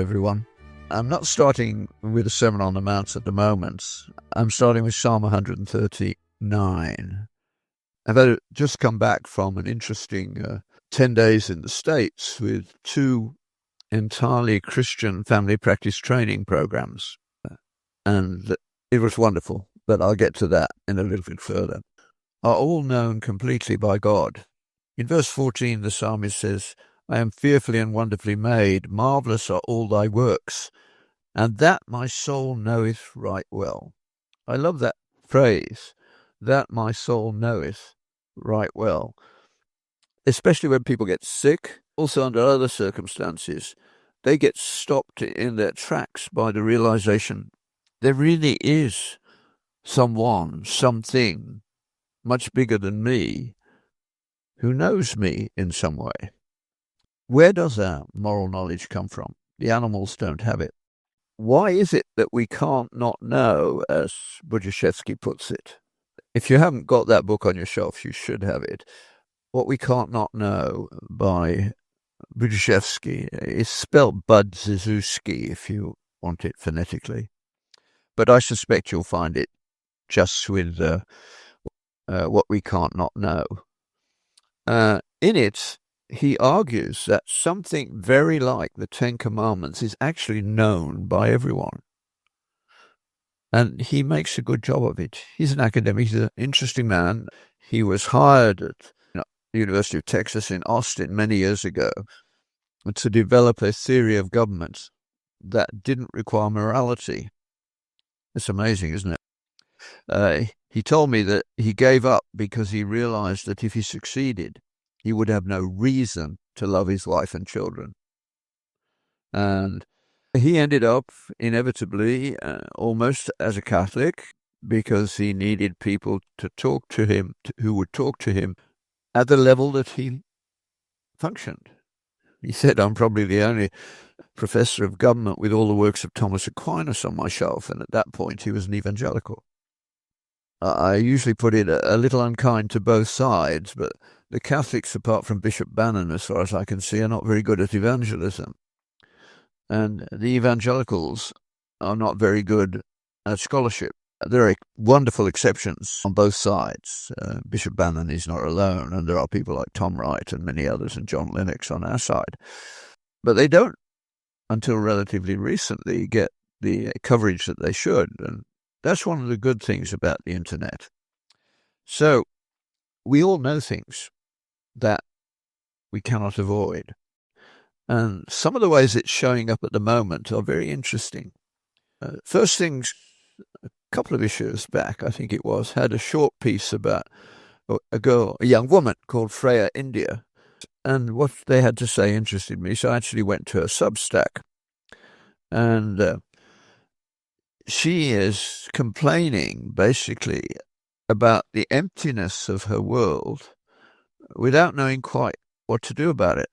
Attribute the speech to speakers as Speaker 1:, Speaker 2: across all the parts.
Speaker 1: everyone. I'm not starting with a Sermon on the Mount at the moment. I'm starting with Psalm 139. I've just come back from an interesting 10 days in the States with 2 entirely Christian family practice training programs. And it was wonderful, but I'll get to that in a little bit further. Are all known completely by God. In verse 14, the psalmist says, I am fearfully and wonderfully made. Marvellous are all thy works, and that my soul knoweth right well. I love that phrase, that my soul knoweth right well. Especially when people get sick, also under other circumstances, they get stopped in their tracks by the realization there really is someone, something much bigger than me who knows me in some way. Where does our moral knowledge come from? The animals don't have it. Why is it that we can't not know, as Budziszewski puts it? If you haven't got that book on your shelf, you should have it. What we can't not know by Budziszewski is spelled Budziszewski if you want it phonetically. But I suspect you'll find it just with what we can't not know. In it, he argues that something very like the 10 Commandments is actually known by everyone. And he makes a good job of it. He's an academic. He's an interesting man. He was hired at the University of Texas in Austin many years ago to develop a theory of government that didn't require morality. It's amazing, isn't it? He told me that he gave up because he realized that if he succeeded, he would have no reason to love his wife and children. And he ended up inevitably almost as a Catholic because he needed people to talk to him, who would talk to him at the level that he functioned. He said, I'm probably the only professor of government with all the works of Thomas Aquinas on my shelf. And at that point, he was an evangelical. I usually put it a little unkind to both sides, but the Catholics, apart from Bishop Bannon, as far as I can see, are not very good at evangelism. And the evangelicals are not very good at scholarship. There are wonderful exceptions on both sides. Bishop Bannon is not alone, and there are people like Tom Wright and many others, and John Lennox on our side. But they don't, until relatively recently, get the coverage that they should. And that's one of the good things about the internet. So we all know things that we cannot avoid. And some of the ways it's showing up at the moment are very interesting. First things, a couple of issues back, I think it was, had a short piece about a young woman called Freya India. And what they had to say interested me, so I actually went to her Substack. And she is complaining, basically, about the emptiness of her world without knowing quite what to do about it.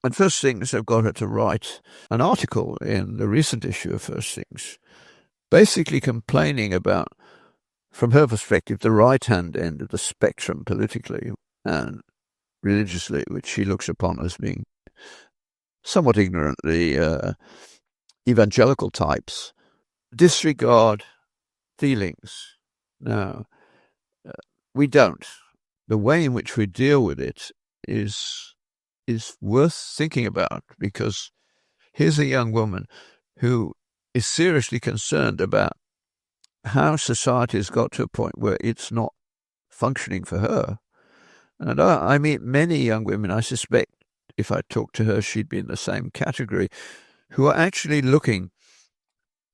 Speaker 1: And First Things have got her to write an article in the recent issue of First Things, basically complaining about, from her perspective, the right-hand end of the spectrum politically and religiously, which she looks upon as being somewhat ignorantly evangelical types, disregard feelings. No, we don't. The way in which we deal with it is worth thinking about, because here's a young woman who is seriously concerned about how society has got to a point where it's not functioning for her. And I meet many young women, I suspect if I talked to her, she'd be in the same category, who are actually looking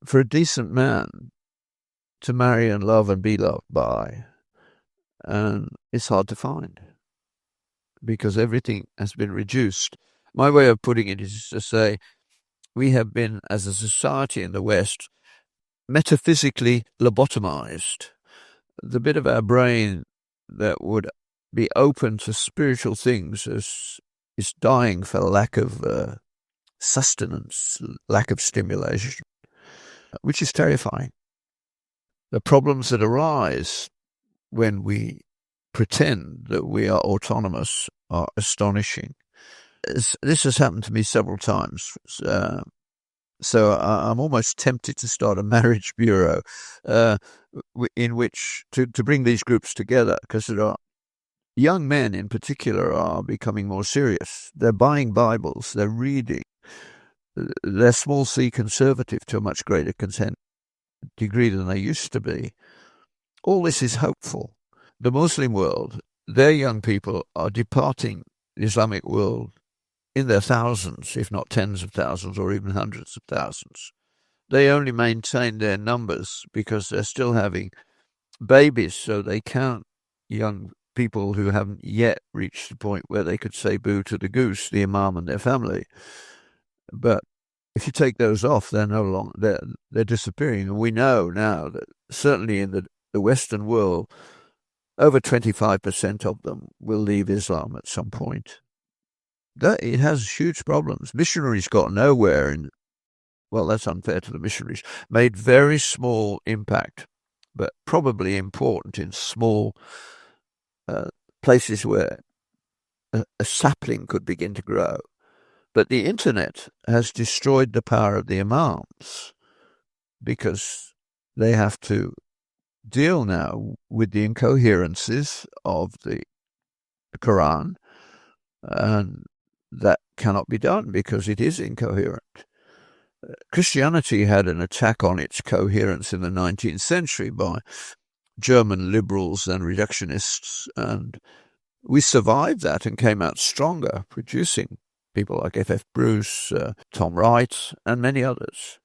Speaker 1: for a decent man to marry and love and be loved by. And it's hard to find, because everything has been reduced. My way of putting it is to say we have been, as a society in the West, metaphysically lobotomized. The bit of our brain that would be open to spiritual things is dying for lack of sustenance, lack of stimulation, which is terrifying. The problems that arise when we pretend that we are autonomous are astonishing. This has happened to me several times. So I'm almost tempted to start a marriage bureau in which to bring these groups together, because there are young men in particular are becoming more serious. They're buying Bibles, they're reading, they're small c conservative to a much greater degree than they used to be. All this is hopeful. The Muslim world, their young people are departing the Islamic world in their thousands, if not tens of thousands or even hundreds of thousands. They only maintain their numbers because they're still having babies, so they count young people who haven't yet reached the point where they could say boo to the goose, the imam and their family. But if you take those off, they're no longer, they're disappearing. And we know now that certainly in the Western world, over 25% of them will leave Islam at some point. It has huge problems. Missionaries got nowhere, and well, that's unfair to the missionaries. Made very small impact, but probably important in small places where a sapling could begin to grow. But the internet has destroyed the power of the imams, because they have to deal now with the incoherences of the Quran, and that cannot be done because it is incoherent. Christianity had an attack on its coherence in the 19th century by German liberals and reductionists, and we survived that and came out stronger, producing people like F. Bruce, Tom Wright, and many others.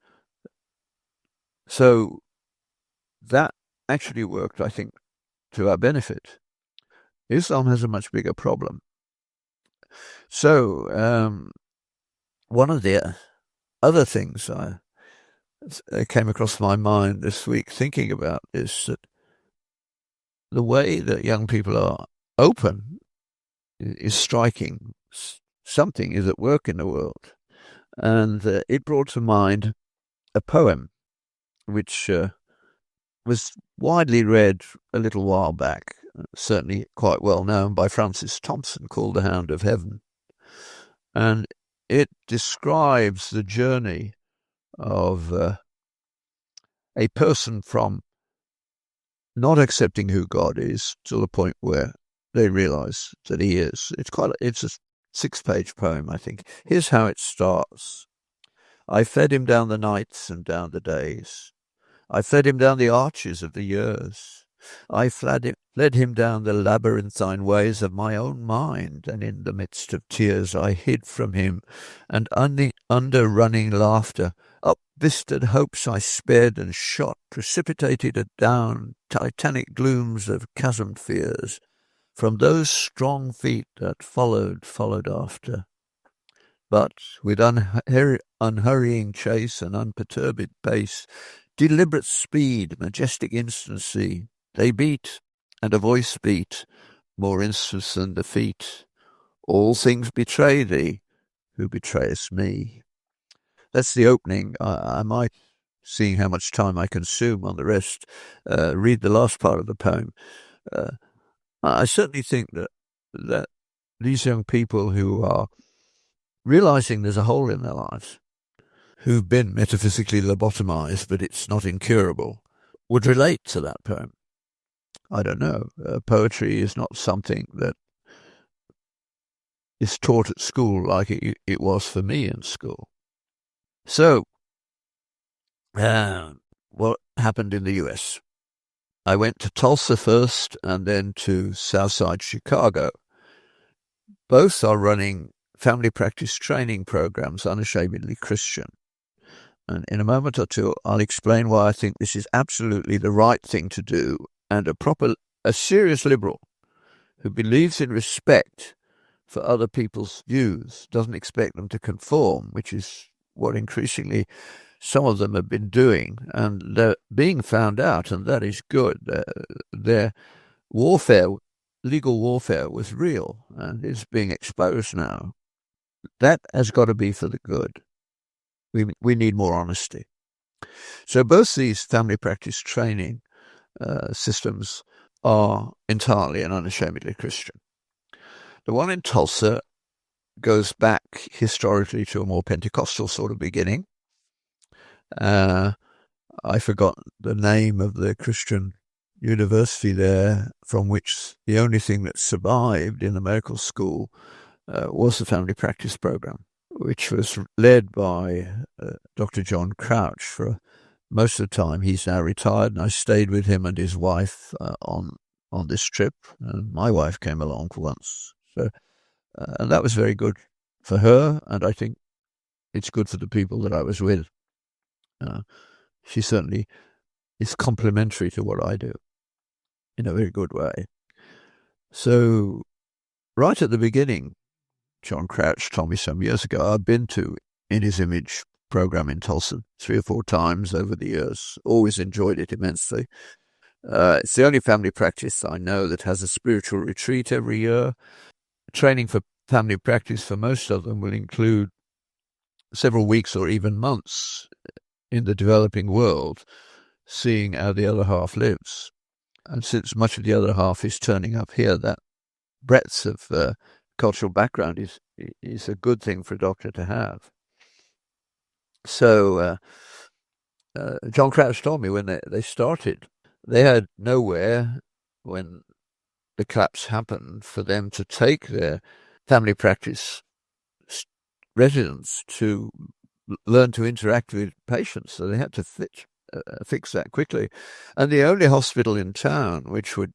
Speaker 1: So that actually worked, I think, to our benefit. Islam has a much bigger problem. So one of the other things I came across my mind this week thinking about is that the way that young people are open is striking. Something is at work in the world. And it brought to mind a poem which was widely read a little while back, certainly quite well known, by Francis Thompson, called The Hound of Heaven. And it describes the journey of a person from not accepting who God is to the point where they realize that he is. It's a 6-page poem, I think. Here's how it starts. I fed him down the nights and down the days. I fed him down the arches of the years. I led him down the labyrinthine ways of my own mind, and in the midst of tears I hid from him, and under running laughter, up vistaed hopes I sped and shot, precipitated adown titanic glooms of chasmed fears, from those strong feet that followed after. But with unhurrying chase and unperturbed pace, deliberate speed, majestic instancy, they beat, and a voice beat, more instance than defeat. All things betray thee, who betrayest me. That's the opening. I might, seeing how much time I consume on the rest, read the last part of the poem. I certainly think that these young people who are realizing there's a hole in their lives, who've been metaphysically lobotomized, but it's not incurable, would relate to that poem. I don't know. Poetry is not something that is taught at school like it was for me in school. So, what happened in the US? I went to Tulsa first and then to Southside Chicago. Both are running family practice training programs, unashamedly Christian. And in a moment or two, I'll explain why I think this is absolutely the right thing to do, and a serious liberal who believes in respect for other people's views, doesn't expect them to conform, which is what increasingly some of them have been doing, and they're being found out, and that is good. Their warfare, legal warfare, was real and is being exposed now. That has got to be for the good. We need more honesty. So both these family practice training systems are entirely and unashamedly Christian. The one in Tulsa goes back historically to a more Pentecostal sort of beginning. I forgot the name of the Christian university there, from which the only thing that survived in the medical school was the family practice program, which was led by Dr. John Crouch for most of the time. He's now retired, and I stayed with him and his wife on this trip, and my wife came along for once. So, and that was very good for her, and I think it's good for the people that I was with. She certainly is complementary to what I do in a very good way. So, right at the beginning, John Crouch told me some years ago, I've been to In His Image program in Tulsa 3 or 4 times over the years, always enjoyed it immensely. It's the only family practice I know that has a spiritual retreat every year. Training for family practice for most of them will include several weeks or even months in the developing world, seeing how the other half lives. And since much of the other half is turning up here, that breadth of cultural background is a good thing for a doctor to have. So John Crouch told me when they started, they had nowhere when the collapse happened for them to take their family practice residents to learn to interact with patients. So they had to fix that quickly. And the only hospital in town which would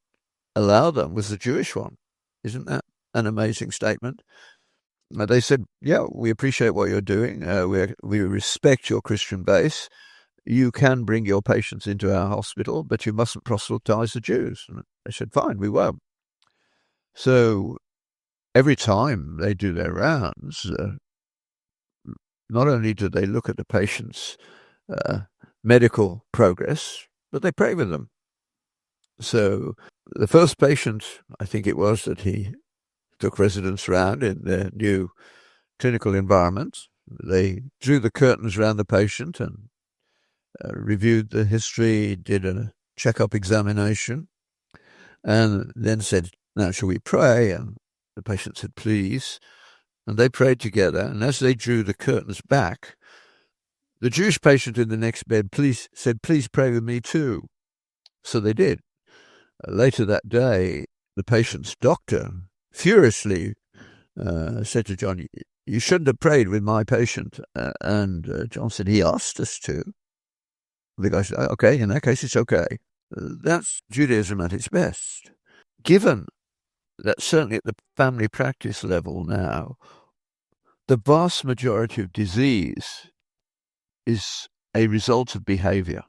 Speaker 1: allow them was the Jewish one. Isn't that an amazing statement? They said, yeah, we appreciate what you're doing. We respect your Christian base. You can bring your patients into our hospital, but you mustn't proselytize the Jews. And they said, fine, we won't. So every time they do their rounds, not only do they look at the patient's medical progress, but they pray with them. So the first patient, I think it was, that he took residents around in their new clinical environment, they drew the curtains around the patient and reviewed the history, did a check-up examination, and then said, now, shall we pray? And the patient said, please. And they prayed together, and as they drew the curtains back, the Jewish patient in the next bed said, please pray with me too. So they did. Later that day, the patient's doctor furiously said to John, you shouldn't have prayed with my patient. And John said, he asked us to. The guy said, okay, in that case, it's okay. That's Judaism at its best. Given that certainly at the family practice level now, the vast majority of disease is a result of behavior,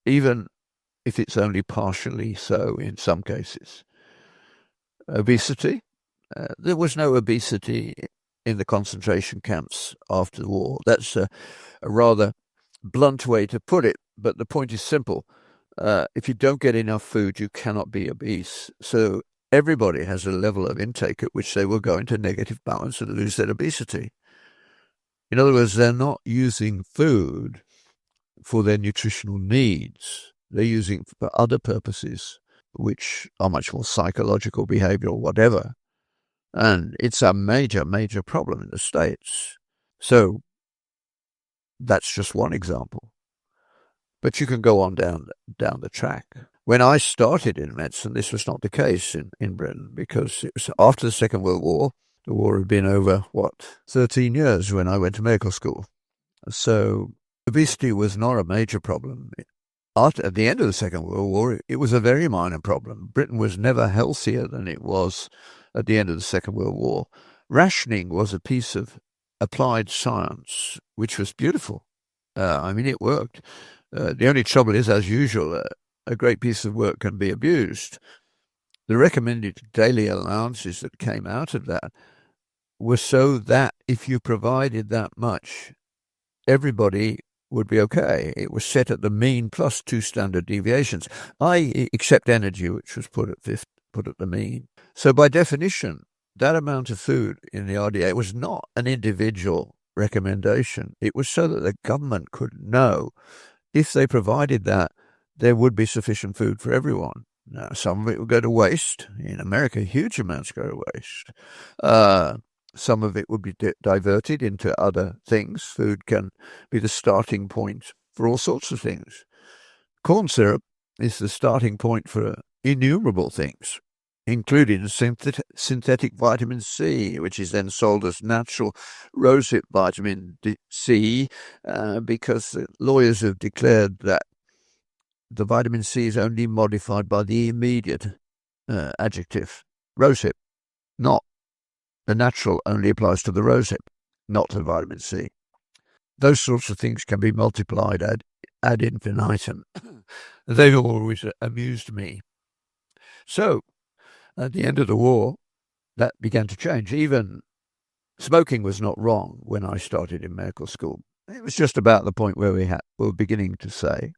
Speaker 1: even if it's only partially so in some cases. Obesity. There was no obesity in the concentration camps after the war. That's a rather blunt way to put it, but the point is simple. If you don't get enough food, you cannot be obese. So everybody has a level of intake at which they will go into negative balance and lose their obesity. In other words, they're not using food for their nutritional needs. They're using it for other purposes, which are much more psychological, behavioral, whatever. And it's a major, major problem in the States. So that's just one example. But you can go on down the track. When I started in medicine, this was not the case in Britain, because it was after the Second World War. The war had been over, 13 years when I went to medical school. So obesity was not a major problem. At the end of the Second World War, it was a very minor problem. Britain was never healthier than it was at the end of the Second World War. Rationing was a piece of applied science, which was beautiful. It worked. The only trouble is, as usual, a great piece of work can be abused. The recommended daily allowances that came out of that were so that if you provided that much, everybody would be okay. It was set at the mean plus 2 standard deviations, except energy, which was put at the mean. So by definition, that amount of food in the RDA was not an individual recommendation. It was so that the government could know if they provided that, there would be sufficient food for everyone. Now, some of it would go to waste. In America, huge amounts go to waste. Some of it would be diverted into other things. Food can be the starting point for all sorts of things. Corn syrup is the starting point for innumerable things, including synthetic vitamin C, which is then sold as natural rosehip vitamin C, because lawyers have declared that the vitamin C is only modified by the immediate adjective, rosehip, not the natural only applies to the rosehip, not to vitamin C. Those sorts of things can be multiplied ad infinitum. They've always amused me. So, at the end of the war, that began to change. Even smoking was not wrong when I started in medical school. It was just about the point where we were beginning to say,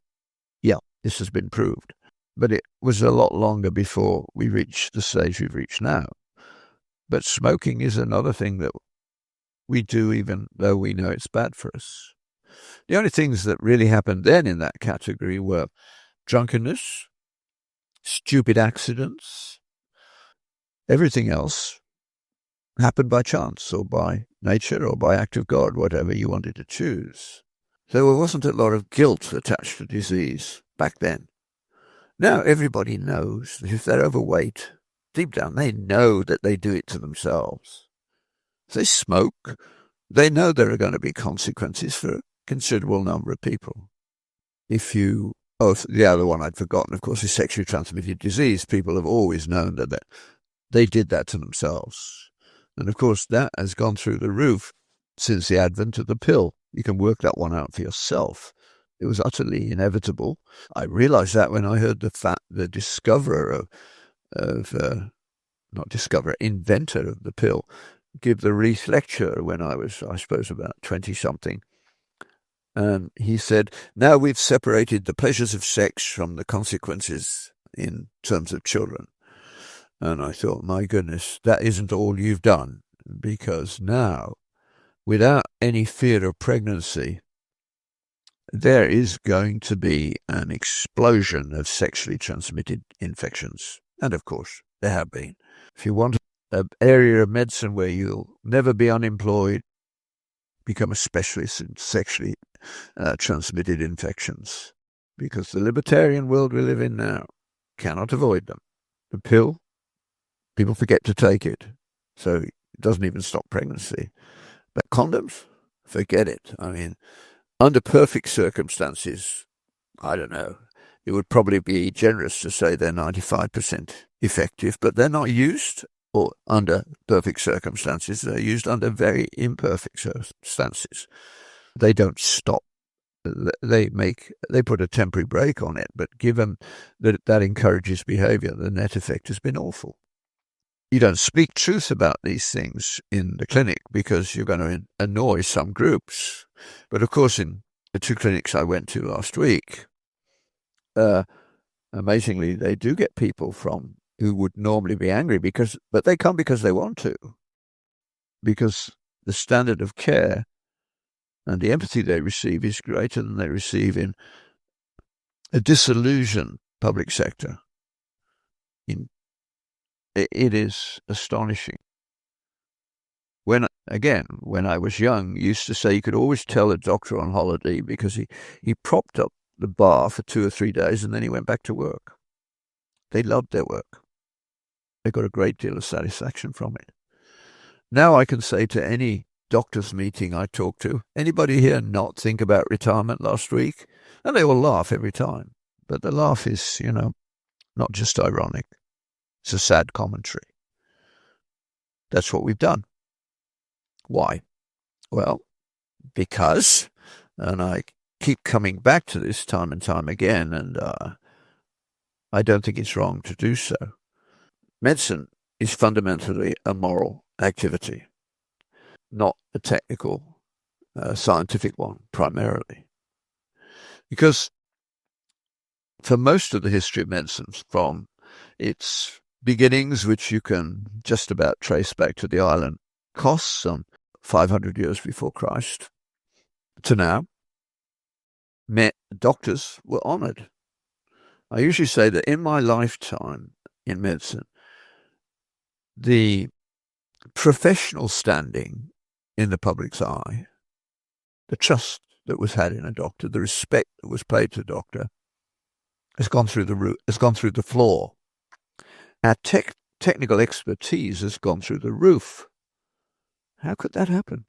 Speaker 1: yeah, this has been proved. But it was a lot longer before we reached the stage we've reached now. But smoking is another thing that we do even though we know it's bad for us. The only things that really happened then in that category were drunkenness, stupid accidents. Everything else happened by chance or by nature or by act of God, whatever you wanted to choose. So there wasn't a lot of guilt attached to disease back then. Now everybody knows that if they're overweight, deep down they know that they do it to themselves. If they smoke, they know there are going to be consequences for a considerable number of people. The other one I'd forgotten, of course, is sexually transmitted disease. People have always known that they did that to themselves. And of course, that has gone through the roof since the advent of the pill. You can work that one out for yourself. It was utterly inevitable. I realized that when I heard the discoverer inventor of the pill, give the Reith lecture when I was, I suppose, about 20-something. And he said, now we've separated the pleasures of sex from the consequences in terms of children. And I thought, my goodness, that isn't all you've done, because now, without any fear of pregnancy, there is going to be an explosion of sexually transmitted infections. And of course, there have been. If you want an area of medicine where you'll never be unemployed, become a specialist in sexually transmitted infections. Because the libertarian world we live in now cannot avoid them. The pill, people forget to take it, so it doesn't even stop pregnancy. But condoms, forget it. I mean, under perfect circumstances, I don't know, it would probably be generous to say they're 95% effective, but they're not used or under perfect circumstances. They're used under very imperfect circumstances. They don't stop. They put a temporary brake on it, but given that encourages behavior, the net effect has been awful. You don't speak truth about these things in the clinic because you're going to annoy some groups. But of course, in the 2 clinics I went to last week, amazingly, they do get people from who would normally be angry but they come because they want to. Because the standard of care and the empathy they receive is greater than they receive in a disillusioned public sector. It is astonishing. When I was young, you used to say you could always tell a doctor on holiday because he propped up the bar for 2 or 3 days and then he went back to work. They loved their work. They got a great deal of satisfaction from it. Now I can say to any doctor's meeting I talk to, anybody here not think about retirement last week? And they will laugh every time. But the laugh is, not just ironic. It's a sad commentary. That's what we've done. Why? Well, because, and I keep coming back to this time and time again, and I don't think it's wrong to do so. Medicine is fundamentally a moral activity, not a technical, scientific one, primarily. Because for most of the history of medicine, from its beginnings, which you can just about trace back to the island Kos, some 500 years before Christ, to now, doctors were honoured. I usually say that in my lifetime in medicine, the professional standing in the public's eye, the trust that was had in a doctor, the respect that was paid to a doctor, has gone through the floor. Our technical expertise has gone through the roof. How could that happen?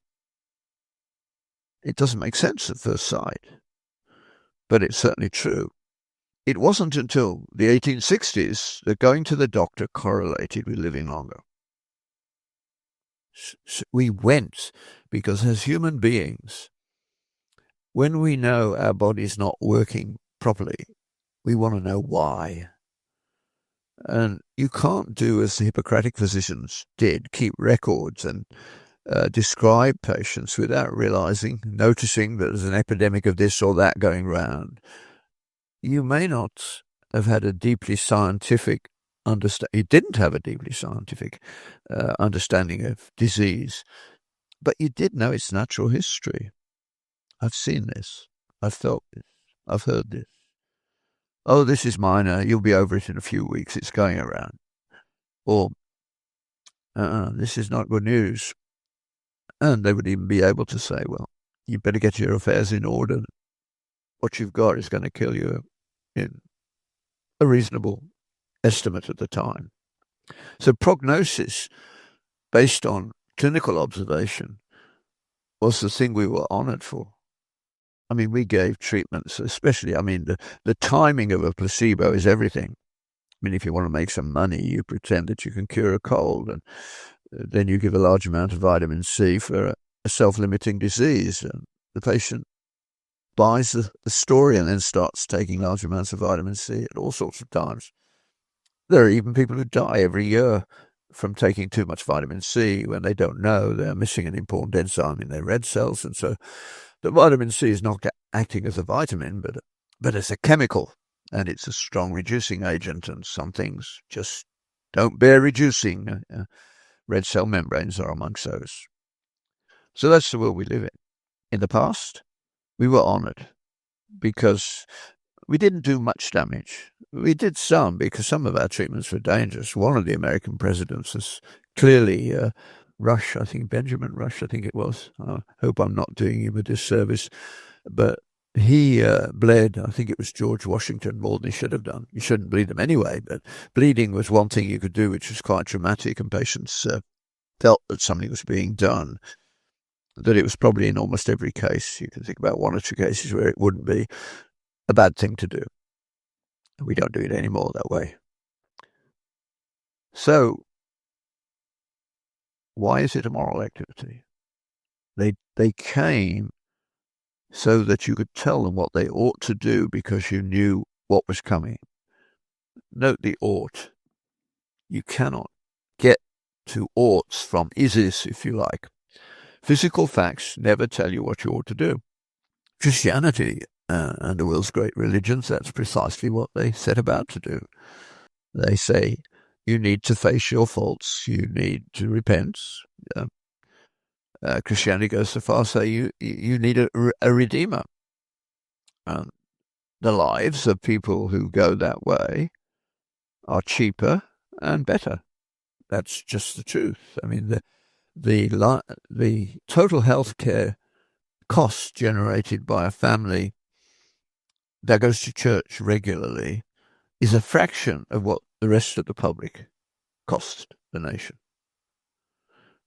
Speaker 1: It doesn't make sense at first sight, but it's certainly true. It wasn't until the 1860s that going to the doctor correlated with living longer. We went because as human beings, when we know our body's not working properly, we want to know why. And you can't do as the Hippocratic physicians did, keep records and describe patients without noticing that there's an epidemic of this or that going round. You may not have had a deeply scientific understanding. You didn't have a deeply scientific understanding of disease, but you did know its natural history. I've seen this. I've felt this. I've heard this. Oh, this is minor. You'll be over it in a few weeks. It's going around. Or, this is not good news. And they would even be able to say, well, you better get your affairs in order. What you've got is going to kill you in a reasonable estimate at the time. So prognosis, based on clinical observation, was the thing we were honoured for. I mean, we gave treatments, especially, the timing of a placebo is everything. I mean, if you want to make some money, you pretend that you can cure a cold, and then you give a large amount of vitamin C for a self-limiting disease. And the patient buys the story and then starts taking large amounts of vitamin C at all sorts of times. There are even people who die every year from taking too much vitamin C when they don't know they're missing an important enzyme in their red cells. And so the vitamin C is not acting as a vitamin, but as a chemical, and it's a strong reducing agent, and some things just don't bear reducing. Red cell membranes are amongst those. So that's the world we live in. In the past, we were honoured because we didn't do much damage. We did some because some of our treatments were dangerous. One of the American presidents was clearly Rush, I think, Benjamin Rush, I think it was. I hope I'm not doing him a disservice. But he bled, I think it was George Washington, more than he should have done. You shouldn't bleed them anyway, but bleeding was one thing you could do, which was quite dramatic, and patients felt that something was being done, that it was probably in almost every case. You can think about one or two cases where it wouldn't be a bad thing to do. We don't do it anymore that way. So, why is it a moral activity? They came so that you could tell them what they ought to do because you knew what was coming. Note the ought. You cannot get to oughts from is, if you like. Physical facts never tell you what you ought to do. Christianity and the world's great religions, that's precisely what they set about to do. They say you need to face your faults, you need to repent. Christianity goes so far as to say you need a redeemer. The lives of people who go that way are cheaper and better. That's just the truth. I mean, the total health care cost generated by a family that goes to church regularly is a fraction of what the rest of the public costs the nation.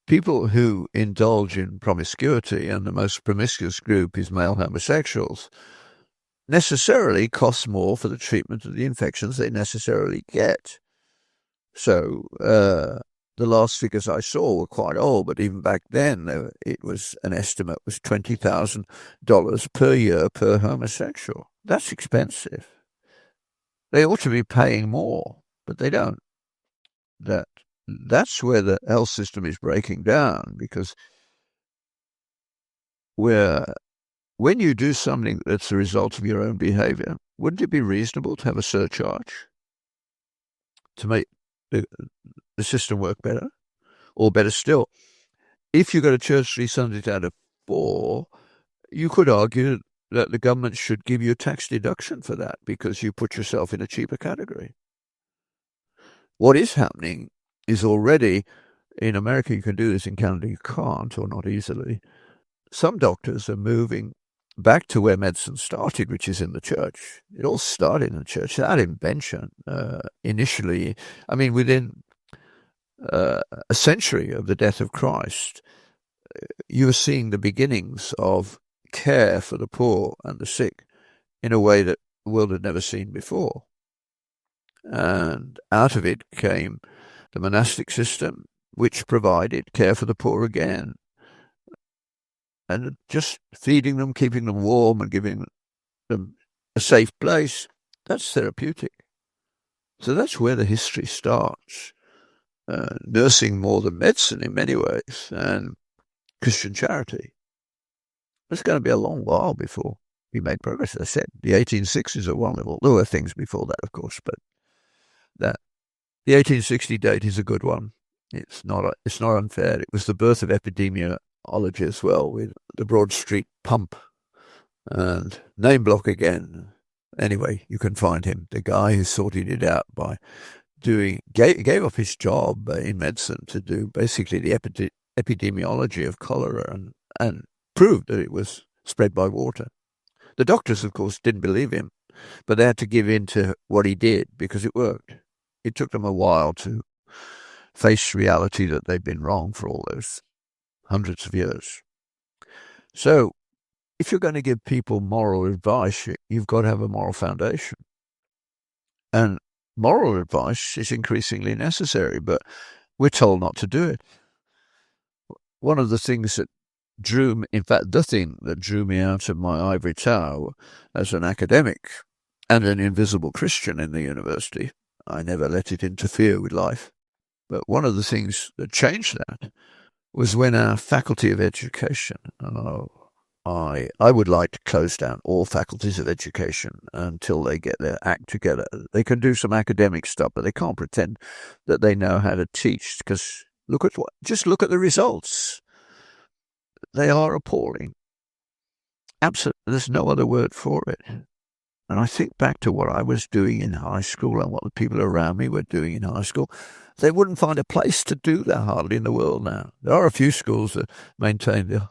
Speaker 1: People who indulge in promiscuity, and the most promiscuous group is male homosexuals, necessarily cost more for the treatment of the infections they necessarily get. So the last figures I saw were quite old, but even back then it was an estimate was $20,000 per year per homosexual. That's expensive. They ought to be paying more, but they don't. That's where the health system is breaking down, because when you do something that's the result of your own behavior, wouldn't it be reasonable to have a surcharge to make the system work better? Or better still, if you go to church 3 Sundays out of 4, you could argue that the government should give you a tax deduction for that because you put yourself in a cheaper category. What is happening is already In America, you can do this. In Canada, you can't, or not easily. Some doctors are moving back to where medicine started, which is in the church. It all started in the church. That invention, initially, I mean, within a century of the death of Christ, you were seeing the beginnings of care for the poor and the sick in a way that the world had never seen before. And out of it came the monastic system, which provided care for the poor again. And just feeding them, keeping them warm, and giving them a safe place, that's therapeutic. So that's where the history starts. Nursing more than medicine in many ways, and Christian charity. It's going to be a long while before we made progress. As I said, the 1860s are one level. There were things before that, of course, but the 1860 date is a good one. It's not unfair. It was the birth of epidemiology as well, with the Broad Street pump and name block again. Anyway, you can find him, the guy who sorted it out by gave up his job in medicine to do basically the epidemiology of cholera and proved that it was spread by water. The doctors, of course, didn't believe him, but they had to give in to what he did because it worked. It took them a while to face reality that they'd been wrong for all those hundreds of years. So if you're going to give people moral advice, you've got to have a moral foundation. And moral advice is increasingly necessary, but we're told not to do it. One of the things that the thing that drew me out of my ivory tower as an academic and an invisible Christian in the university, I never let it interfere with life. But one of the things that changed that was when our faculty of education, I would like to close down all faculties of education until they get their act together. They can do some academic stuff, but they can't pretend that they know how to teach, because just look at the results. They are appalling. Absolutely, there's no other word for it. And I think back to what I was doing in high school and what the people around me were doing in high school. They wouldn't find a place to do that hardly in the world now. There are a few schools that maintain the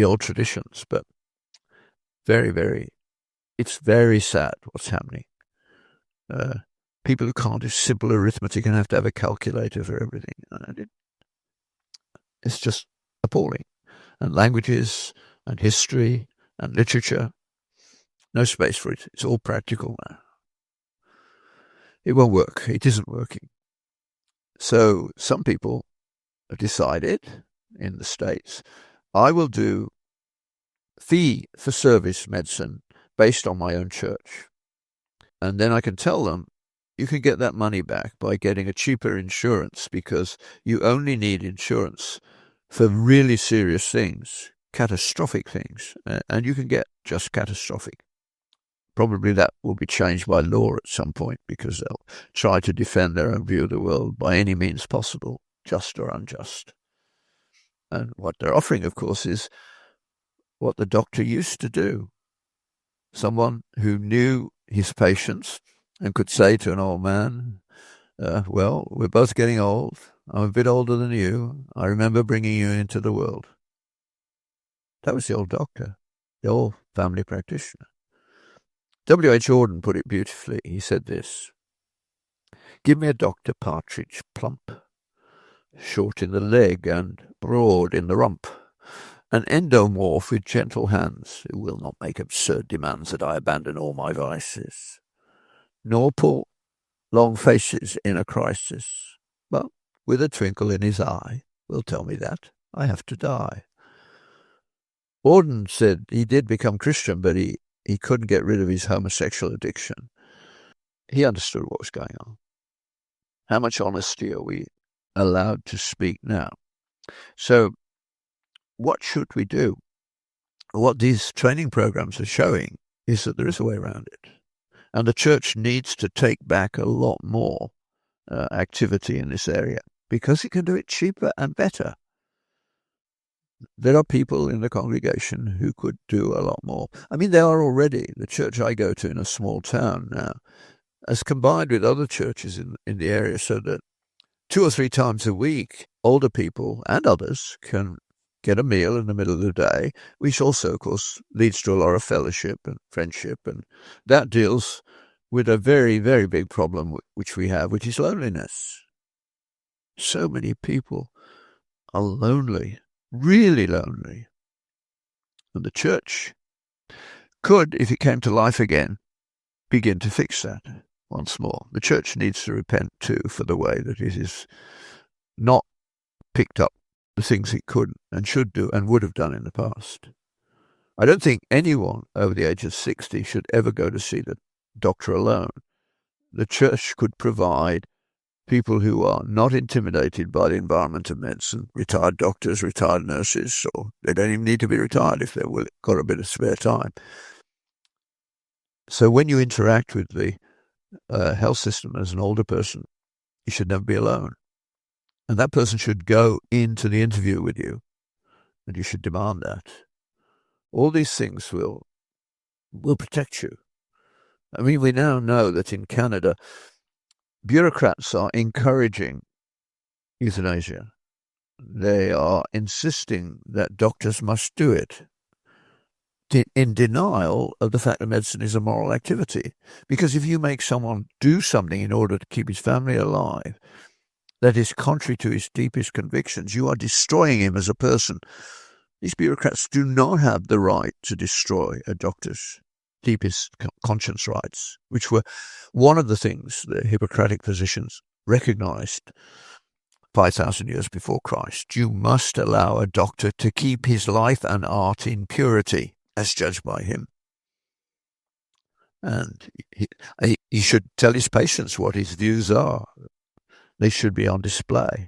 Speaker 1: old traditions, but it's very sad what's happening. People who can't do simple arithmetic and have to have a calculator for everything. It's just appalling. And languages and history and literature, no space for it. It's all practical now. It won't work. It isn't working. So some people have decided in the States, I will do fee-for-service medicine based on my own church. And then I can tell them, you can get that money back by getting a cheaper insurance, because you only need insurance for really serious things, catastrophic things, and you can get just catastrophic. Probably that will be changed by law at some point, because they'll try to defend their own view of the world by any means possible, just or unjust. And what they're offering, of course, is what the doctor used to do. Someone who knew his patients and could say to an old man, well, we're both getting old. I'm a bit older than you. I remember bringing you into the world. That was the old doctor, the old family practitioner. W.H. Auden put it beautifully. He said this: give me a Dr. Partridge plump, short in the leg and broad in the rump, an endomorph with gentle hands, who will not make absurd demands that I abandon all my vices, nor pull long faces in a crisis, but with a twinkle in his eye will tell me that I have to die. Auden said he did become Christian, but he couldn't get rid of his homosexual addiction. He understood what was going on. How much honesty are we allowed to speak now? So what should we do? What these training programs are showing is that there is a way around it. And the church needs to take back a lot more activity in this area, because it can do it cheaper and better. There are people in the congregation who could do a lot more. I mean, they are already. The church I go to in a small town now has combined with other churches in the area so that 2 or 3 times a week, older people and others can get a meal in the middle of the day, which also, of course, leads to a lot of fellowship and friendship. And that deals with a very, very big problem which we have, which is loneliness. So many people are lonely, really lonely. And the church could, if it came to life again, begin to fix that once more. The church needs to repent too for the way that it has not picked up the things it could and should do and would have done in the past. I don't think anyone over the age of 60 should ever go to see the doctor alone. The church could provide people who are not intimidated by the environment of medicine, retired doctors, retired nurses, or they don't even need to be retired if they've got a bit of spare time. So when you interact with the health system as an older person, you should never be alone. And that person should go into the interview with you, and you should demand that. All these things will protect you. I mean, we now know that in Canada, bureaucrats are encouraging euthanasia. They are insisting that doctors must do it, in denial of the fact that medicine is a moral activity. Because if you make someone do something in order to keep his family alive that is contrary to his deepest convictions, you are destroying him as a person. These bureaucrats do not have the right to destroy a doctor's deepest conscience rights, which were one of the things the Hippocratic physicians recognized 5,000 years before Christ. You must allow a doctor to keep his life and art in purity, as judged by him. And he should tell his patients what his views are. They should be on display.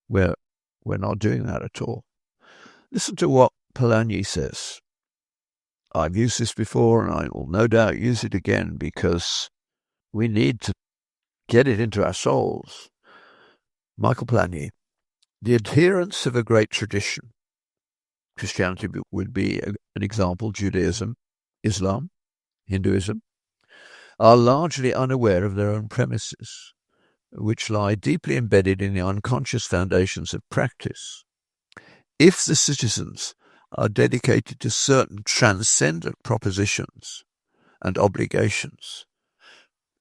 Speaker 1: We're not doing that at all. Listen to what Polanyi says. I've used this before, and I will no doubt use it again, because we need to get it into our souls. Michael Polanyi: the adherents of a great tradition, Christianity would be an example, Judaism, Islam, Hinduism, are largely unaware of their own premises, which lie deeply embedded in the unconscious foundations of practice. If the citizens are dedicated to certain transcendent propositions and obligations,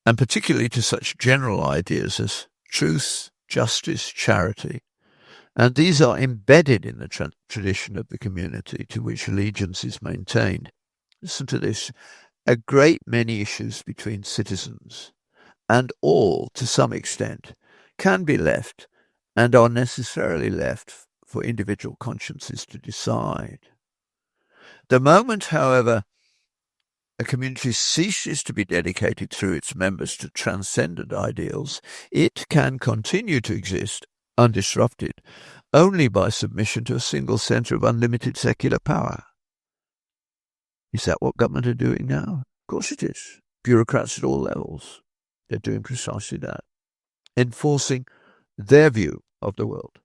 Speaker 1: and particularly to such general ideas as truth, justice, charity, and these are embedded in the tradition of the community to which allegiance is maintained. Listen to this. A great many issues between citizens, and all, to some extent, can be left and are necessarily left for individual consciences to decide. The moment, however, a community ceases to be dedicated through its members to transcendent ideals, it can continue to exist undisrupted only by submission to a single centre of unlimited secular power. Is that what government are doing now? Of course it is. Bureaucrats at all levels, they're doing precisely that. Enforcing their view of the world.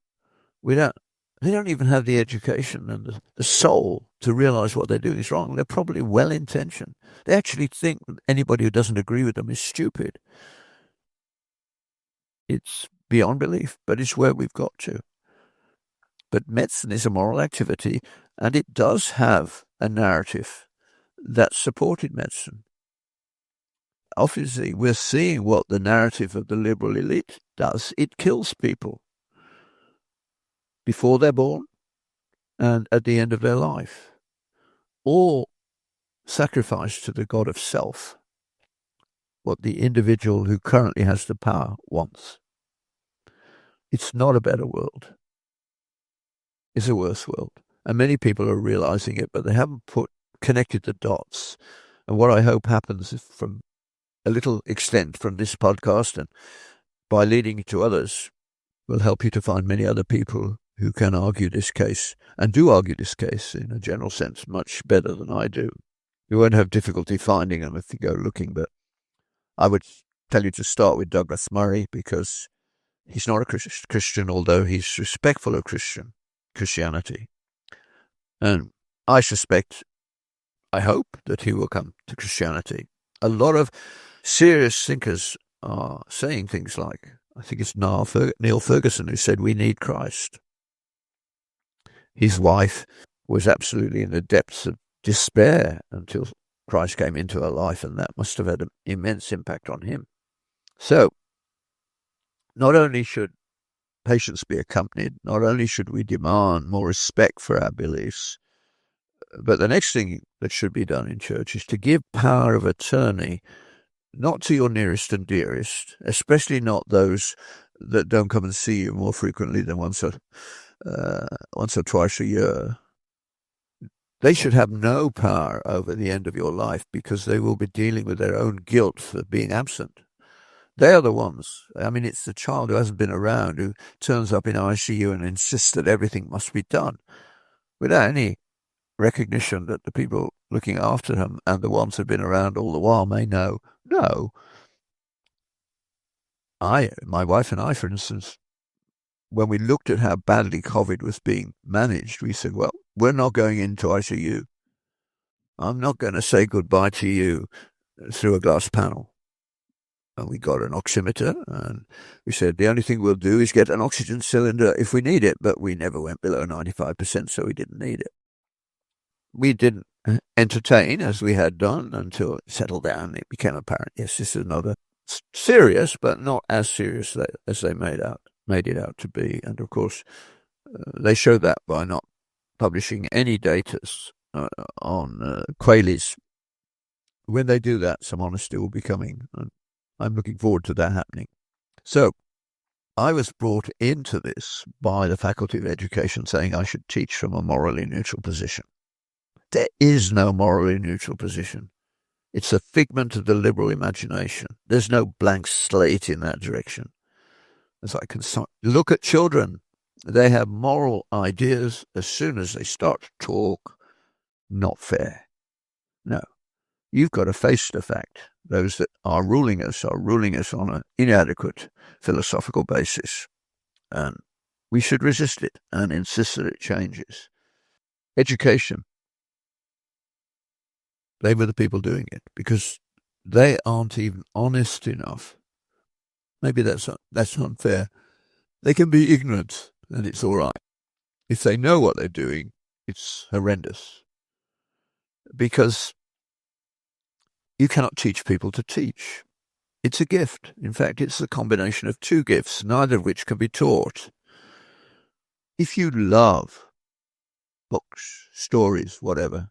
Speaker 1: They don't even have the education and the soul to realise what they're doing is wrong. They're probably well-intentioned. They actually think that anybody who doesn't agree with them is stupid. It's beyond belief, but it's where we've got to. But medicine is a moral activity, and it does have a narrative that supported medicine. Obviously, we're seeing what the narrative of the liberal elite does. It kills people before they're born and at the end of their life. All sacrifice to the God of self, what the individual who currently has the power wants. It's not a better world. It's a worse world. And many people are realizing it, but they haven't connected the dots. And what I hope happens is, from a little extent from this podcast and by leading it to others, will help you to find many other people who can argue this case, and do argue this case in a general sense much better than I do. You won't have difficulty finding them if you go looking, but I would tell you to start with Douglas Murray, because he's not a Christian, although he's respectful of Christianity. And I hope that he will come to Christianity. A lot of serious thinkers are saying things like, I think it's Neil Ferguson who said, we need Christ. His wife was absolutely in the depths of despair until Christ came into her life, and that must have had an immense impact on him. So, not only should patience be accompanied, not only should we demand more respect for our beliefs, but the next thing that should be done in church is to give power of attorney not to your nearest and dearest, especially not those that don't come and see you more frequently than once or twice a year. They should have no power over the end of your life because they will be dealing with their own guilt for being absent. They are the ones. I mean, it's the child who hasn't been around who turns up in ICU and insists that everything must be done without any recognition that the people looking after him and the ones who've been around all the while may know. No. My wife and I, for instance, when we looked at how badly COVID was being managed, we said, well, we're not going into ICU. I'm not going to say goodbye to you through a glass panel. And we got an oximeter, and we said the only thing we'll do is get an oxygen cylinder if we need it, but we never went below 95%, so we didn't need it. We didn't entertain as we had done until it settled down. It became apparent, yes, this is another serious, but not as serious as they made it out to be. And of course, they showed that by not publishing any data on Quaaludes. When they do that, some honesty will be coming. And I'm looking forward to that happening. So, I was brought into this by the Faculty of Education saying I should teach from a morally neutral position. There is no morally neutral position. It's a figment of the liberal imagination. There's no blank slate in that direction. As I can look at children, they have moral ideas as soon as they start to talk. Not fair. No. You've got to face the fact. Those that are ruling us on an inadequate philosophical basis. And we should resist it and insist that it changes. Education. They were the people doing it because they aren't even honest enough. Maybe that's unfair. They can be ignorant and it's all right. If they know what they're doing, it's horrendous. Because you cannot teach people to teach. It's a gift. In fact, it's a combination of two gifts, neither of which can be taught. If you love books, stories, whatever,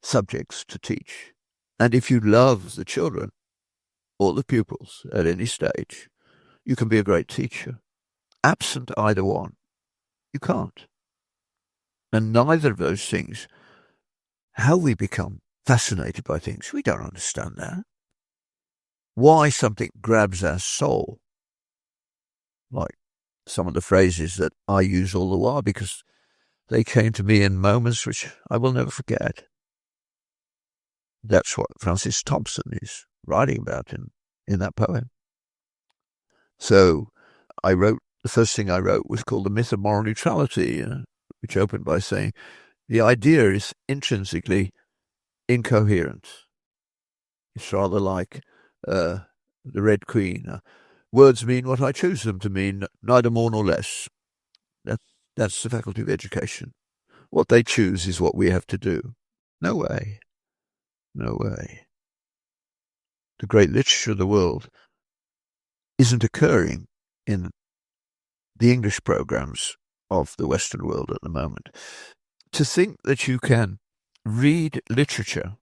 Speaker 1: subjects to teach, and if you love the children or the pupils at any stage, you can be a great teacher. Absent either one, you can't. And neither of those things, how we become fascinated by things, we don't understand that. Why something grabs our soul, like some of the phrases that I use all the while because they came to me in moments which I will never forget. That's what Francis Thompson is writing about in that poem. So the first thing I wrote was called The Myth of Moral Neutrality, which opened by saying, the idea is intrinsically incoherent. It's rather like the Red Queen. Words mean what I choose them to mean, neither more nor less. That's the Faculty of Education. What they choose is what we have to do. No way. No way. The great literature of the world isn't occurring in the English programs of the Western world at the moment. To think that you can read literature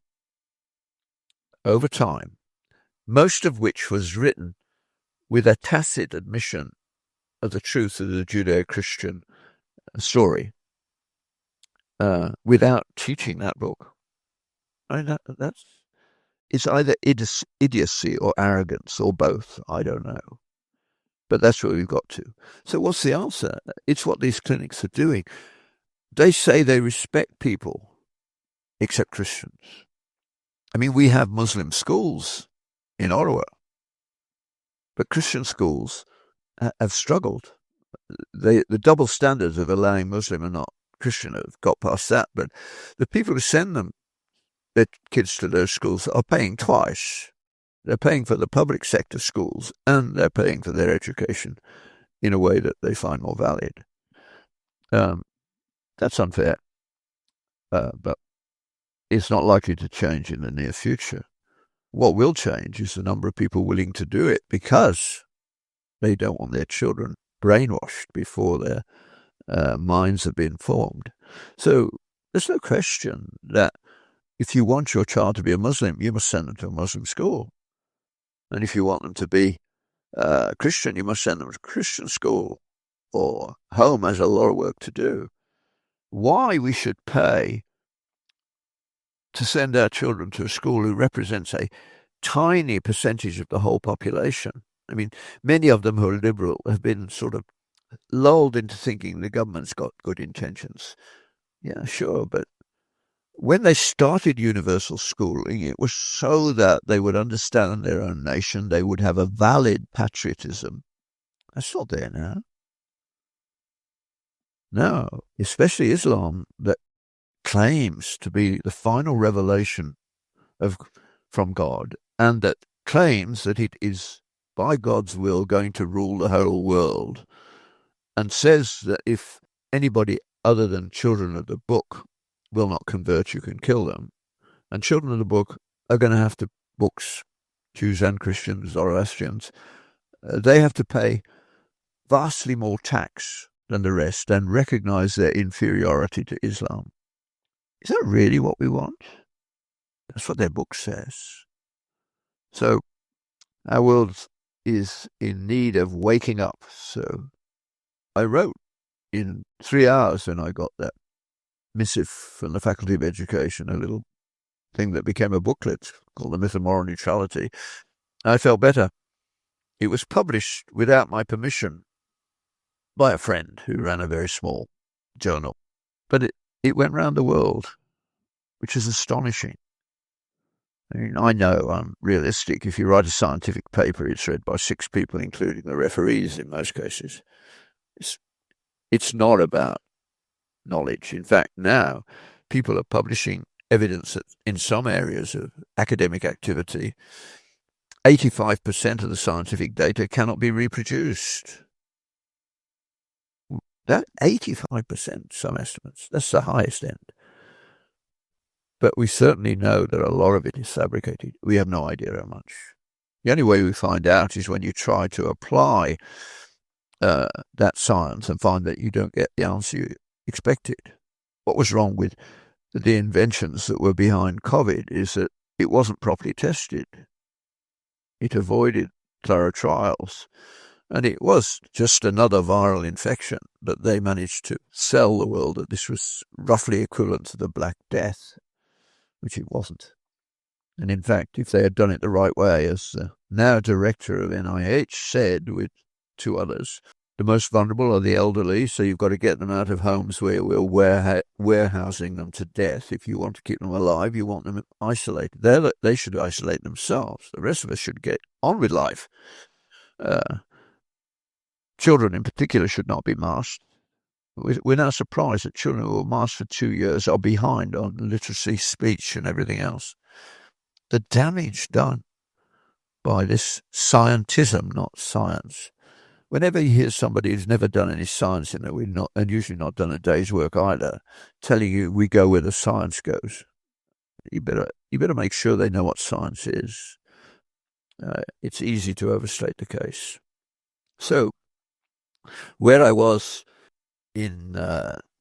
Speaker 1: over time, most of which was written with a tacit admission of the truth of the Judeo-Christian story, without teaching that book. I mean, it's either idiocy or arrogance or both. I don't know. But that's where we've got to. So what's the answer? It's what these clinics are doing. They say they respect people, except Christians. I mean, we have Muslim schools in Ottawa, but Christian schools have struggled. The double standards of allowing Muslim and not Christian have got past that, but the people who send their kids to those schools are paying twice They're paying for the public sector schools, and they're paying for their education in a way that they find more valid. That's unfair, but it's not likely to change in the near future. What will change is the number of people willing to do it because they don't want their children brainwashed before their minds have been formed. So there's no question that if you want your child to be a Muslim, you must send them to a Muslim school. And if you want them to be Christian, you must send them to a Christian school. Or home has a lot of work to do. Why we should pay to send our children to a school who represents a tiny percentage of the whole population. I mean, many of them who are liberal have been sort of lulled into thinking the government's got good intentions. Yeah, sure, but when they started universal schooling, it was so that they would understand their own nation, they would have a valid patriotism. That's not there now. No, especially Islam, that claims to be the final revelation from God, and that claims that it is by God's will going to rule the whole world, and says that if anybody other than children of the book will not convert, you can kill them. And children of the book are going to have to, books, Jews and Christians, Zoroastrians, they have to pay vastly more tax than the rest and recognize their inferiority to Islam. Is that really what we want? That's what their book says. So our world is in need of waking up. So I wrote in 3 hours when I got that missive from the Faculty of Education, a little thing that became a booklet called The Myth of Moral Neutrality. I felt better. It was published without my permission by a friend who ran a very small journal. But it went round the world, which is astonishing. I mean, I know I'm realistic. If you write a scientific paper, it's read by 6 people, including the referees in most cases. It's not about knowledge. In fact, now people are publishing evidence that in some areas of academic activity, 85% of the scientific data cannot be reproduced. That 85%, some estimates, that's the highest end. But we certainly know that a lot of it is fabricated. We have no idea how much. The only way we find out is when you try to apply that science and find that you don't get the answer you expected. What was wrong with the inventions that were behind COVID is that it wasn't properly tested. It avoided thorough trials. And it was just another viral infection, but they managed to sell the world that this was roughly equivalent to the Black Death, which it wasn't. And in fact, if they had done it the right way, as the now director of NIH said with 2 others, the most vulnerable are the elderly, so you've got to get them out of homes where we're warehousing them to death. If you want to keep them alive, you want them isolated. They should isolate themselves. The rest of us should get on with life. Children in particular should not be masked. We're now surprised that children who were masked for 2 years are behind on literacy, speech, and everything else. The damage done by this scientism, not science. Whenever you hear somebody who's never done any science in it, and usually not done a day's work either, telling you we go where the science goes, you better make sure they know what science is. It's easy to overstate the case. So, where I was in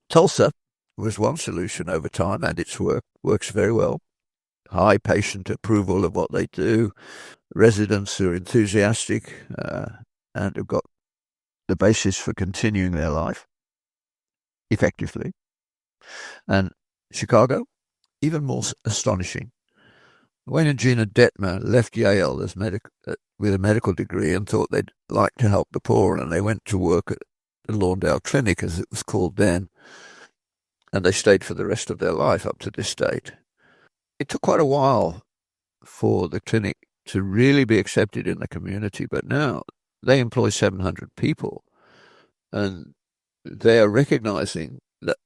Speaker 1: Tulsa was one solution over time, and its works very well. High patient approval of what they do, residents who are enthusiastic and have got the basis for continuing their life effectively. And Chicago, even more astonishing. Wayne and Gina Detmer left Yale with a medical degree and thought they'd like to help the poor, and they went to work at the Lawndale Clinic, as it was called then, and they stayed for the rest of their life up to this date. It took quite a while for the clinic to really be accepted in the community, but now they employ 700 people, and they are recognizing that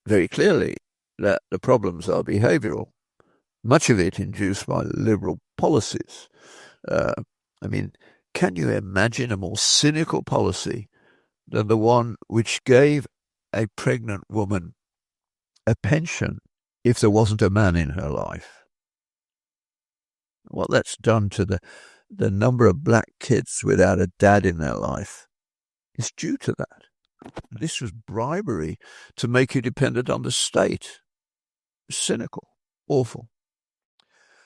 Speaker 1: very clearly that the problems are behavioral, much of it induced by liberal policies. I mean, can you imagine a more cynical policy than the one which gave a pregnant woman a pension if there wasn't a man in her life? What that's done to the number of black kids without a dad in their life is due to that. This was bribery to make you dependent on the state. Cynical, awful.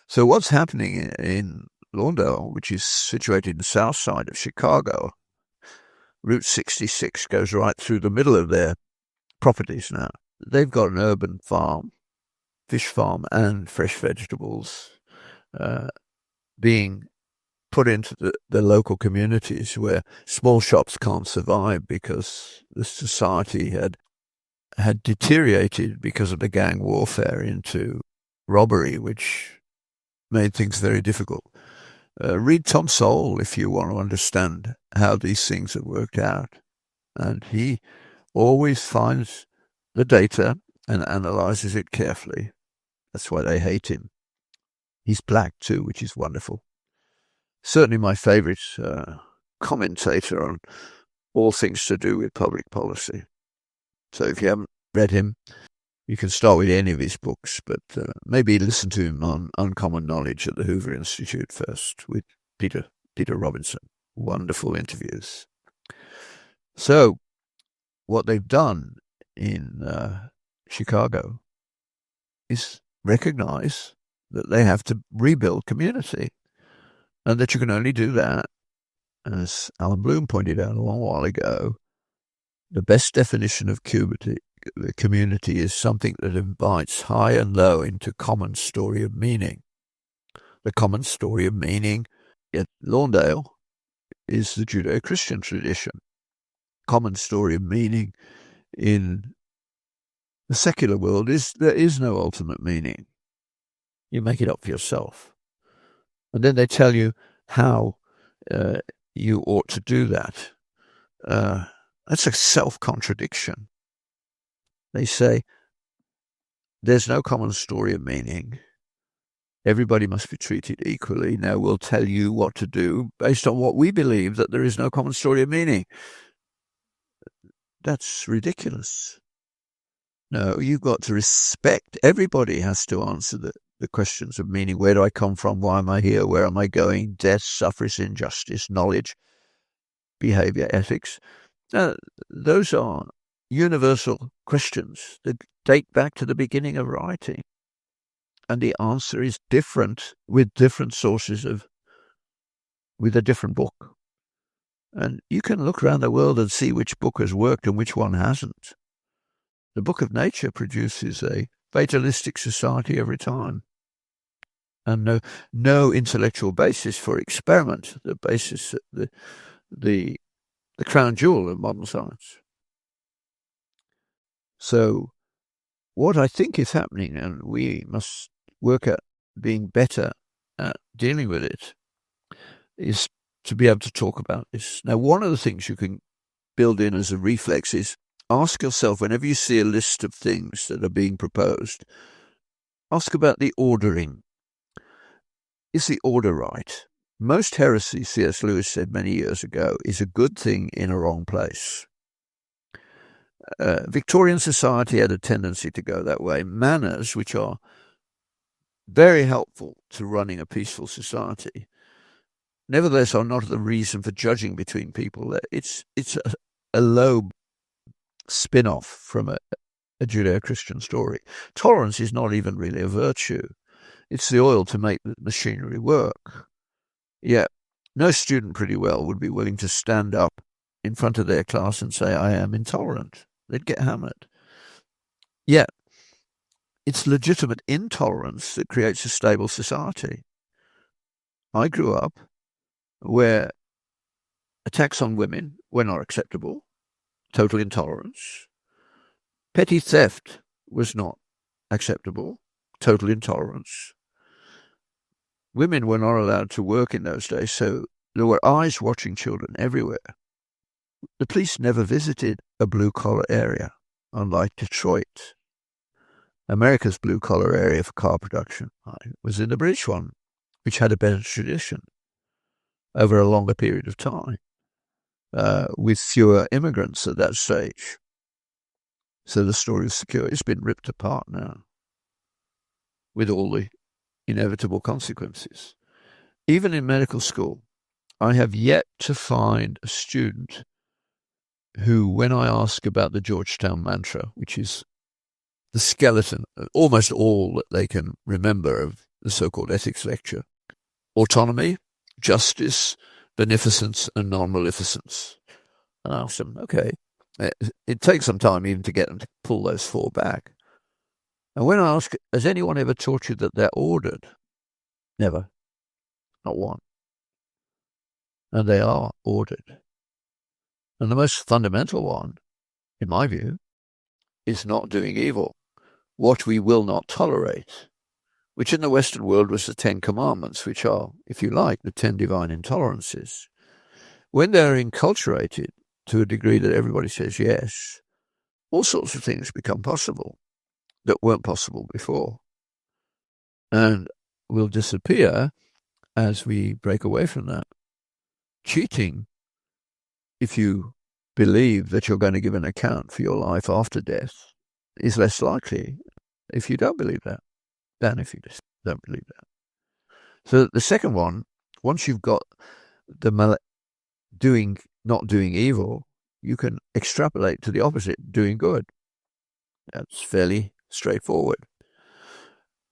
Speaker 1: So what's happening in Lawndale, which is situated in the south side of Chicago, Route 66 goes right through the middle of their properties now. They've got an urban farm, fish farm, and fresh vegetables being put into the local communities where small shops can't survive because the society had deteriorated because of the gang warfare into robbery, which made things very difficult. Read Tom Sowell if you want to understand how these things have worked out. And he always finds the data and analyzes it carefully. That's why they hate him. He's black too, which is wonderful. Certainly my favorite commentator on all things to do with public policy. So if you haven't read him, you can start with any of his books, but maybe listen to him on Uncommon Knowledge at the Hoover Institute first with Peter Robinson. Wonderful interviews. So what they've done in Chicago is recognize that they have to rebuild community, and that you can only do that, as Alan Bloom pointed out a long while ago, the best definition of community is something that invites high and low into common story of meaning. The common story of meaning at Lawndale is the Judeo-Christian tradition. Common story of meaning in the secular world is there is no ultimate meaning. You make it up for yourself. And then they tell you how you ought to do that. That's a self-contradiction. They say there's no common story of meaning. Everybody must be treated equally. Now we'll tell you what to do based on what we believe that there is no common story of meaning. That's ridiculous. No, you've got to respect. Everybody has to answer the questions of meaning. Where do I come from? Why am I here? Where am I going? Death, suffering, injustice, knowledge, behavior, ethics. Those are universal questions that date back to the beginning of writing. And the answer is different with different sources with a different book. And you can look around the world and see which book has worked and which one hasn't. The Book of Nature produces a fatalistic society every time. And no intellectual basis for experiment, the basis, the crown jewel of modern science. So what I think is happening, and we must work at being better at dealing with it, is to be able to talk about this. Now, one of the things you can build in as a reflex is ask yourself, whenever you see a list of things that are being proposed, ask about the ordering. Is the order right? Most heresy, C.S. Lewis said many years ago, is a good thing in a wrong place. Victorian society had a tendency to go that way. Manners, which are very helpful to running a peaceful society, nevertheless are not the reason for judging between people. It's a low spin-off from a Judeo-Christian story. Tolerance is not even really a virtue. It's the oil to make the machinery work. Yet, no student pretty well would be willing to stand up in front of their class and say, I am intolerant. They'd get hammered. Yet, it's legitimate intolerance that creates a stable society. I grew up where attacks on women were not acceptable, total intolerance. Petty theft was not acceptable, total intolerance. Women were not allowed to work in those days, so there were eyes watching children everywhere. The police never visited a blue-collar area, unlike Detroit. America's blue-collar area for car production was in the British one, which had a better tradition over a longer period of time, with fewer immigrants at that stage. So the story of security has been ripped apart now, with all the inevitable consequences. Even in medical school, I have yet to find a student who, when I ask about the Georgetown mantra, which is the skeleton, almost all that they can remember of the so-called ethics lecture, autonomy, justice, beneficence, and non-maleficence. And I ask them, okay, it takes some time even to get them to pull those four back. And when I ask, has anyone ever taught you that they're ordered? Never. Not one. And they are ordered. And the most fundamental one, in my view, is not doing evil, what we will not tolerate, which in the Western world was the 10 Commandments, which are, if you like, the 10 divine intolerances. When they're enculturated to a degree that everybody says yes, all sorts of things become possible that weren't possible before, and will disappear as we break away from that. Cheating, if you believe that you're going to give an account for your life after death, is less likely if you don't believe that than if you just don't believe that. So the second one, once you've got the not doing evil, you can extrapolate to the opposite, doing good. That's fairly straightforward.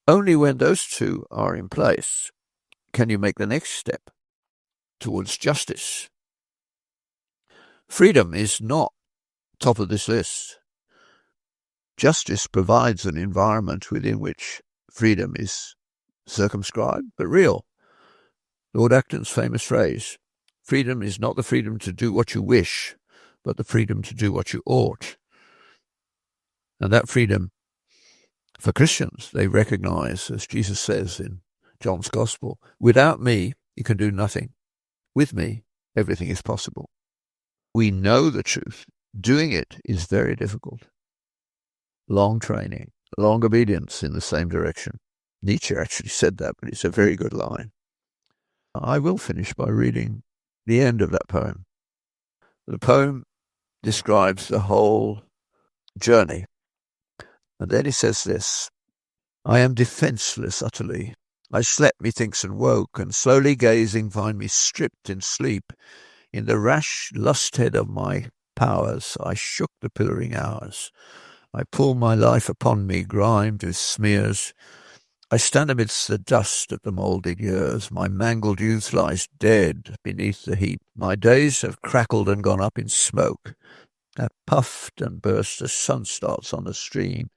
Speaker 1: Only when those two are in place can you make the next step towards justice. Freedom is not top of this list. Justice provides an environment within which freedom is circumscribed but real. Lord Acton's famous phrase, freedom is not the freedom to do what you wish, but the freedom to do what you ought. And that freedom, for Christians, they recognize, as Jesus says in John's Gospel, without me, you can do nothing. With me, everything is possible. We know the truth. Doing it is very difficult. Long training, long obedience in the same direction. Nietzsche actually said that, but it's a very good line. I will finish by reading the end of that poem. The poem describes the whole journey. And then he says this, I am defenceless utterly. I slept, methinks, and woke, and slowly gazing find me stripped in sleep. In the rash lust-head of my powers, I shook the pillaring hours. I pull my life upon me, grimed with smears. I stand amidst the dust of the moulded years. My mangled youth lies dead beneath the heap. My days have crackled and gone up in smoke, have puffed and burst as sun starts on the stream.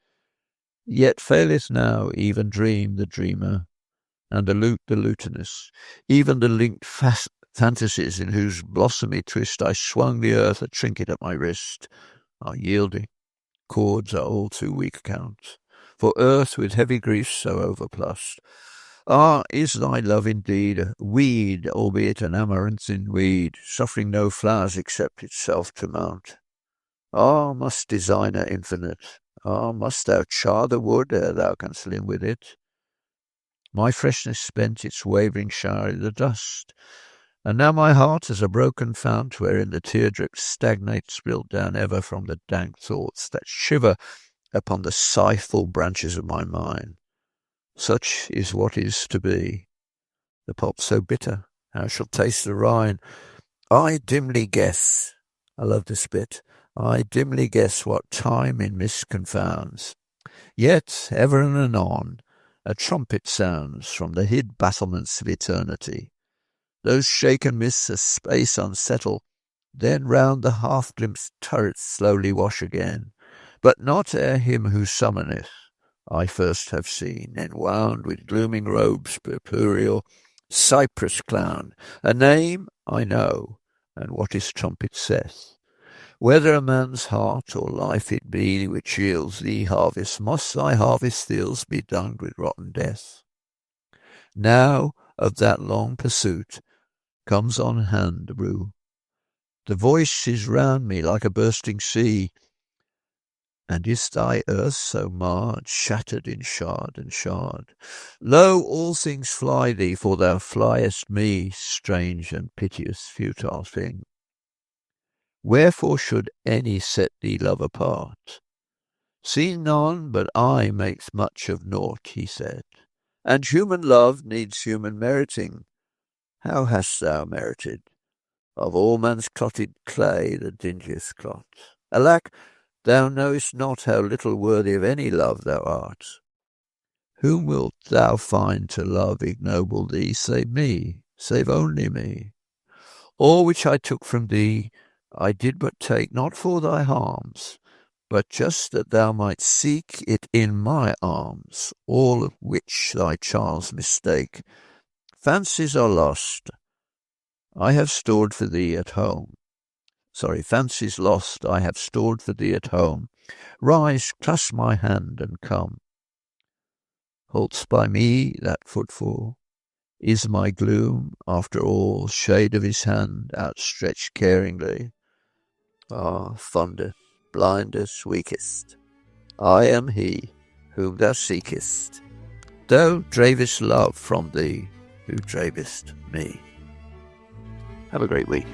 Speaker 1: Yet faileth now even dream the dreamer, and the lute the lutanist, even the linked fantasies in whose blossomy twist I swung the earth a trinket at my wrist, are yielding. Chords are all too weak count, for earth with heavy griefs so overplussed. Ah, is thy love indeed a weed, albeit an amaranthine weed, suffering no flowers except itself to mount? Ah, must Designer infinite, ah, must thou char the wood ere thou canst live with it? My freshness spent its wavering shower in the dust, and now my heart is a broken fount wherein the teardrip stagnates, spilled down ever from the dank thoughts that shiver upon the sighful branches of my mind. Such is what is to be. The pulp so bitter, how shall taste the rind? I dimly guess, I love this bit, I dimly guess what time in mist confounds. Yet, ever and anon, a trumpet sounds from the hid battlements of eternity. Those shaken mists a space unsettle, then round the half-glimpsed turrets slowly wash again. But not ere him who summoneth I first have seen, enwound with glooming robes purpureal, cypress clown, a name I know, and what his trumpet saith. Whether a man's heart or life it be which yields thee harvest, must thy harvest fields be dunged with rotten death. Now of that long pursuit comes on hand the rue. The voice is round me like a bursting sea. And is thy earth so marred, shattered in shard and shard? Lo, all things fly thee, for thou fliest me, strange and piteous futile thing. Wherefore should any set thee love apart? See none but I makes much of naught, he said, and human love needs human meriting. How hast thou merited? Of all man's clotted clay the dingiest clot. Alack, thou knowest not how little worthy of any love thou art. Whom wilt thou find to love ignoble thee, save me, save only me? All which I took from thee, I did but take, not for thy harms, but just that thou might seek it in my arms, all of which thy charms mistake. Fancies are lost, I have stored for thee at home. Fancies lost, I have stored for thee at home. Rise, clasp my hand, and come. Halts by me that footfall? Is my gloom, after all, shade of his hand outstretched caringly? Ah, fondest, blindest, weakest, I am he whom thou seekest. Thou dravest love from thee who dravest me. Have a great week.